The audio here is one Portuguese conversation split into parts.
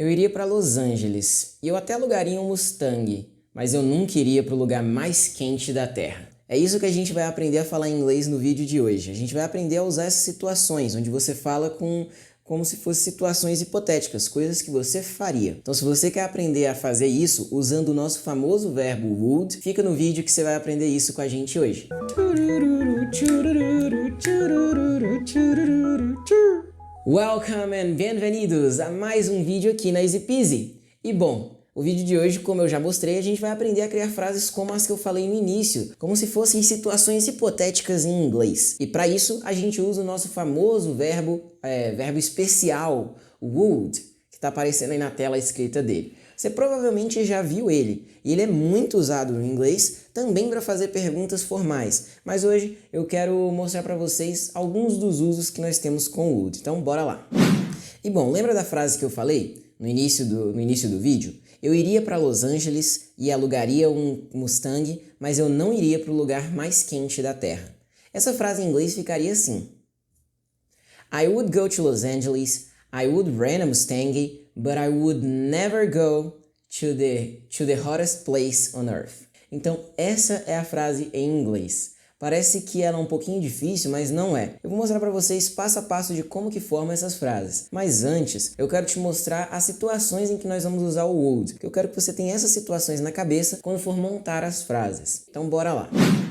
Eu iria para Los Angeles e eu até alugaria um Mustang, mas eu nunca iria para o lugar mais quente da Terra. É isso que a gente vai aprender a falar em inglês no vídeo de hoje. A gente vai aprender a usar essas situações, onde você fala como se fossem situações hipotéticas, coisas que você faria. Então, se você quer aprender a fazer isso usando o nosso famoso verbo would, fica no vídeo que você vai aprender isso com a gente hoje. Welcome and bem-vindos a mais um vídeo aqui na Easy Peasy. E bom, o vídeo de hoje, como eu já mostrei, a gente vai aprender a criar frases como as que eu falei no início, como se fossem situações hipotéticas em inglês. E para isso, a gente usa o nosso famoso verbo especial, would, que está aparecendo aí na tela a escrita dele. Você provavelmente já viu ele, e ele é muito usado no inglês também para fazer perguntas formais. Mas hoje eu quero mostrar para vocês alguns dos usos que nós temos com o would. Então, bora lá! E bom, lembra da frase que eu falei no início do vídeo? Eu iria para Los Angeles e alugaria um Mustang, mas eu não iria para o lugar mais quente da Terra. Essa frase em inglês ficaria assim: I would go to Los Angeles, I would rent a Mustang, but I would never go to the hottest place on earth. Então, essa é a frase em inglês. Parece que ela é um pouquinho difícil, mas não é. Eu vou mostrar para vocês passo a passo de como que formam essas frases. Mas antes, eu quero te mostrar as situações em que nós vamos usar o would. Eu quero que você tenha essas situações na cabeça quando for montar as frases. Então, bora lá.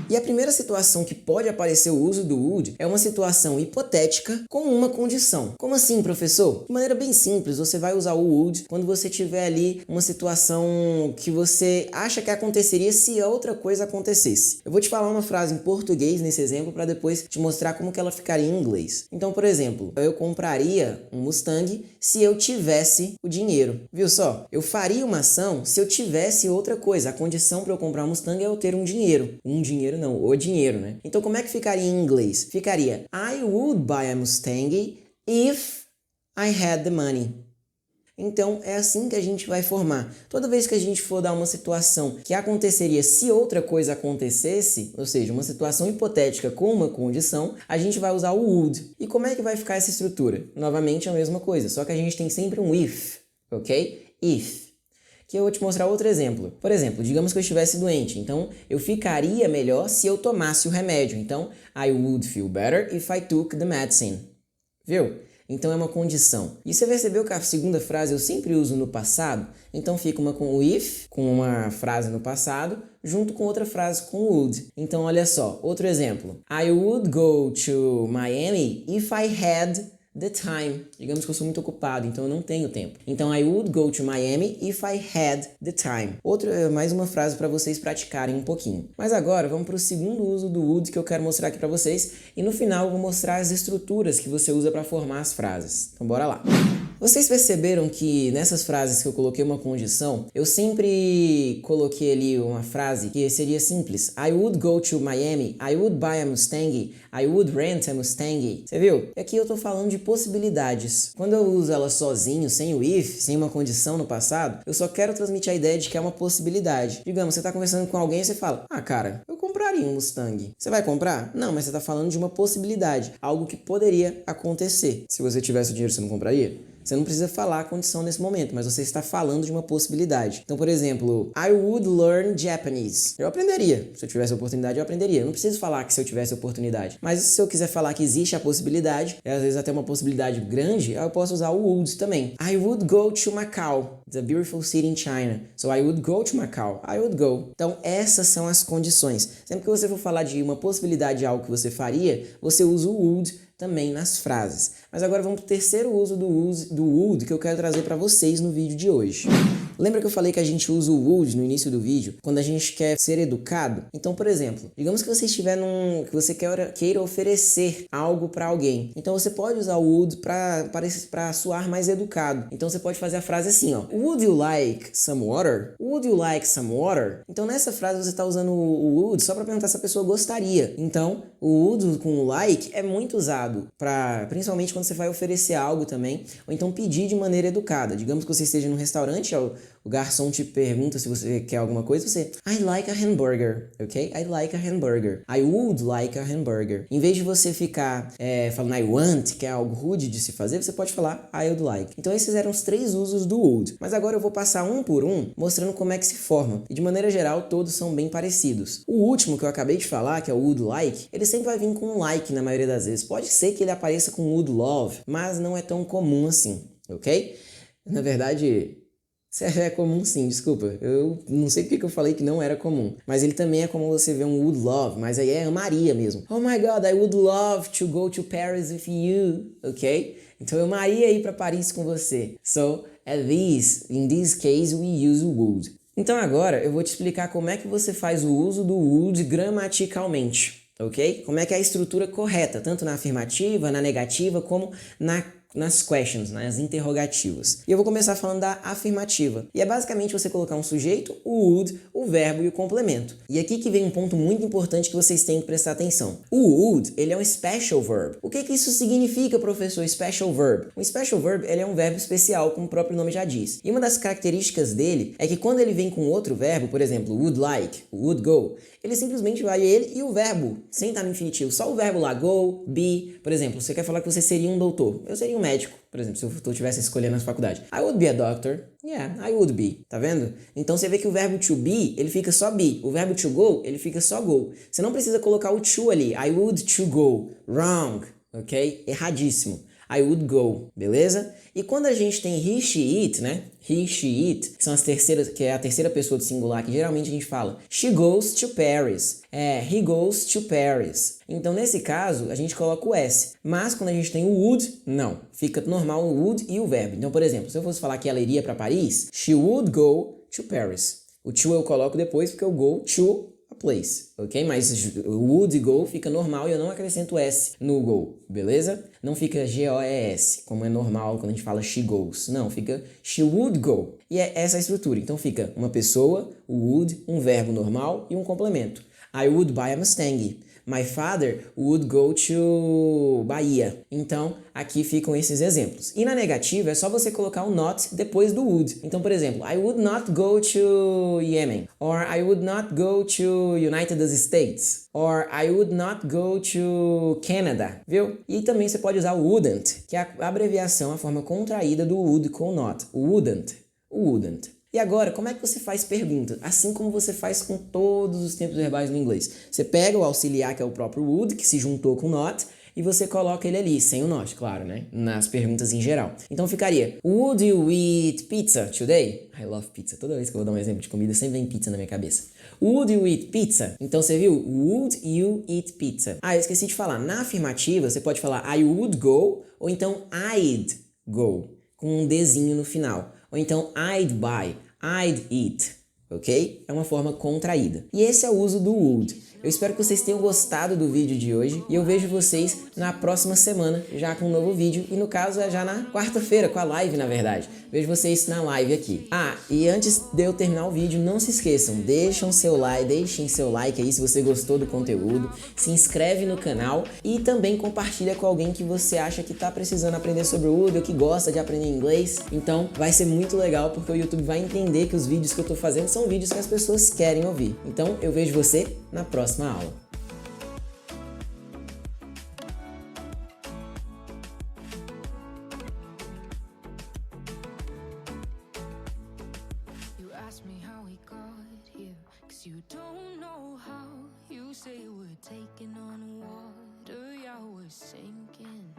E a primeira situação que pode aparecer o uso do would é uma situação hipotética com uma condição. Como assim, professor? De maneira bem simples, você vai usar o would quando você tiver ali uma situação que você acha que aconteceria se outra coisa acontecesse. Eu vou te falar uma frase em português nesse exemplo para depois te mostrar como que ela ficaria em inglês. Então, por exemplo, eu compraria um Mustang se eu tivesse o dinheiro. Viu só? Eu faria uma ação se eu tivesse outra coisa. A condição para eu comprar um Mustang é eu ter um dinheiro. Não, o dinheiro, né? Então, como é que ficaria em inglês? Ficaria I would buy a Mustang if I had the money. Então, é assim que a gente vai formar. Toda vez que a gente for dar uma situação que aconteceria se outra coisa acontecesse, ou seja, uma situação hipotética com uma condição, a gente vai usar o would. E como é que vai ficar essa estrutura? Novamente, a mesma coisa, só que a gente tem sempre um if, ok? If. Que eu vou te mostrar outro exemplo. Por exemplo, digamos que eu estivesse doente, então eu ficaria melhor se eu tomasse o remédio. Então, I would feel better if I took the medicine. Viu? Então é uma condição. E você percebeu que a segunda frase eu sempre uso no passado? Então fica uma com o if, com uma frase no passado, junto com outra frase com o would. Então olha só, outro exemplo. I would go to Miami if I had the time. Digamos que eu sou muito ocupado, então eu não tenho tempo. Então, I would go to Miami if I had the time. Mais uma frase para vocês praticarem um pouquinho. Mas agora, vamos para o segundo uso do would que eu quero mostrar aqui para vocês. E no final, eu vou mostrar as estruturas que você usa para formar as frases. Então, bora lá. Vocês perceberam que nessas frases que eu coloquei uma condição, eu sempre coloquei ali uma frase que seria simples. I would go to Miami, I would buy a Mustang, I would rent a Mustang. Você viu? E aqui eu tô falando de possibilidades. Quando eu uso ela sozinho, sem o if, sem uma condição no passado, eu só quero transmitir a ideia de que é uma possibilidade. Digamos, você tá conversando com alguém e você fala, cara, eu compraria um Mustang. Você vai comprar? Não, mas você tá falando de uma possibilidade, algo que poderia acontecer. Se você tivesse o dinheiro, você não compraria? Você não precisa falar a condição nesse momento, mas você está falando de uma possibilidade. Então, por exemplo, I would learn Japanese. Eu aprenderia. Se eu tivesse a oportunidade, eu aprenderia. Eu não preciso falar que se eu tivesse a oportunidade. Mas se eu quiser falar que existe a possibilidade, e às vezes até uma possibilidade grande, eu posso usar o would também. I would go to Macau. It's a beautiful city in China. So I would go to Macau. I would go. Então, essas são as condições. Sempre que você for falar de uma possibilidade de algo que você faria, você usa o would também nas frases. Mas agora vamos para o terceiro uso do would que eu quero trazer para vocês no vídeo de hoje. Lembra que eu falei que a gente usa o would no início do vídeo quando a gente quer ser educado? Então, por exemplo, digamos que você estiver que você queira oferecer algo para alguém. Então você pode usar o would para soar mais educado. Então você pode fazer a frase assim, ó. Would you like some water? Would you like some water? Então nessa frase você está usando o would só para perguntar se a pessoa gostaria. Então o would com o like é muito usado principalmente quando você vai oferecer algo também, ou então pedir de maneira educada. Digamos que você esteja num restaurante, o garçom te pergunta se você quer alguma coisa, você I like a hamburger, ok? I like a hamburger. I would like a hamburger. Em vez de você ficar falando I want, que é algo rude de se fazer, você pode falar I would like. Então esses eram os 3 usos do would. Mas agora eu vou passar um por um, mostrando como é que se forma. E de maneira geral, todos são bem parecidos. O último que eu acabei de falar, que é o would like, ele sempre vai vir com um like na maioria das vezes. Pode ser que ele apareça com would love, mas não é tão comum assim, ok? Na verdade, é comum sim, desculpa. Eu não sei porque que eu falei que não era comum. Mas ele também é como você vê um would love, mas aí é amaria mesmo. Oh my God, I would love to go to Paris with you, ok? Então eu amaria ir para Paris com você. So, in this case, we use would. Então agora eu vou te explicar como é que você faz o uso do would gramaticalmente, ok? Como é que é a estrutura correta, tanto na afirmativa, na negativa, como nas questions, nas interrogativas. E eu vou começar falando da afirmativa. E é basicamente você colocar um sujeito, o would, o verbo e o complemento. E aqui que vem um ponto muito importante que vocês têm que prestar atenção. O would, ele é um special verb. O que isso significa, professor, special verb? Um special verb, ele é um verbo especial, como o próprio nome já diz. E uma das características dele é que quando ele vem com outro verbo, por exemplo, would like, would go, ele simplesmente vai ele e o verbo, sem estar no infinitivo, só o verbo lá, go, be. Por exemplo, você quer falar que você seria um doutor. Eu seria um médico, por exemplo, se eu estivesse escolhendo na faculdade. I would be a doctor. Yeah, I would be. Tá vendo? Então você vê que o verbo to be, ele fica só be. O verbo to go, ele fica só go. Você não precisa colocar o to ali. I would to go. Wrong. Ok? Erradíssimo. I would go, beleza? E quando a gente tem he, she, it, né? He, she, it, que são as terceiras, que é a terceira pessoa do singular, que geralmente a gente fala she goes to Paris, he goes to Paris. Então, nesse caso, a gente coloca o S. Mas quando a gente tem o would, não. Fica normal o would e o verbo. Então, por exemplo, se eu fosse falar que ela iria para Paris, she would go to Paris. O to eu coloco depois porque eu go to a place, ok? Mas o would e go fica normal e eu não acrescento S no go, beleza? Não fica G-O-E-S, como é normal quando a gente fala she goes. Não, fica she would go. E é essa a estrutura. Então fica uma pessoa, o would, um verbo normal e um complemento. I would buy a Mustang. My father would go to Bahia. Então, aqui ficam esses exemplos. E na negativa, é só você colocar o not depois do would. Então, por exemplo, I would not go to Yemen. Or I would not go to United States. Or I would not go to Canada. Viu? E também você pode usar o wouldn't, que é a abreviação, a forma contraída do would com not. O wouldn't. O wouldn't. E agora, como é que você faz pergunta? Assim como você faz com todos os tempos verbais no inglês. Você pega o auxiliar, que é o próprio would, que se juntou com not, e você coloca ele ali, sem o not, claro, né? Nas perguntas em geral. Então ficaria, would you eat pizza today? I love pizza. Toda vez que eu vou dar um exemplo de comida, sempre vem pizza na minha cabeça. Would you eat pizza? Então você viu? Would you eat pizza? Ah, eu esqueci de falar. Na afirmativa, você pode falar I would go, ou então I'd go, com um Dzinho no final. Ou então I'd buy, I'd eat, ok? É uma forma contraída. E esse é o uso do would. Eu espero que vocês tenham gostado do vídeo de hoje e eu vejo vocês na próxima semana já com um novo vídeo e no caso é já na quarta-feira com a live, na verdade. Vejo vocês na live aqui. Ah, e antes de eu terminar o vídeo, não se esqueçam, deixem seu like aí se você gostou do conteúdo, se inscreve no canal e também compartilha com alguém que você acha que tá precisando aprender sobre o Wood ou que gosta de aprender inglês. Então vai ser muito legal porque o YouTube vai entender que os vídeos que eu tô fazendo são vídeos que as pessoas querem ouvir. Então eu vejo você na próxima aula. Ask me how we got here, 'cause you don't know how. You say we're taking on water, yeah, we're sinking.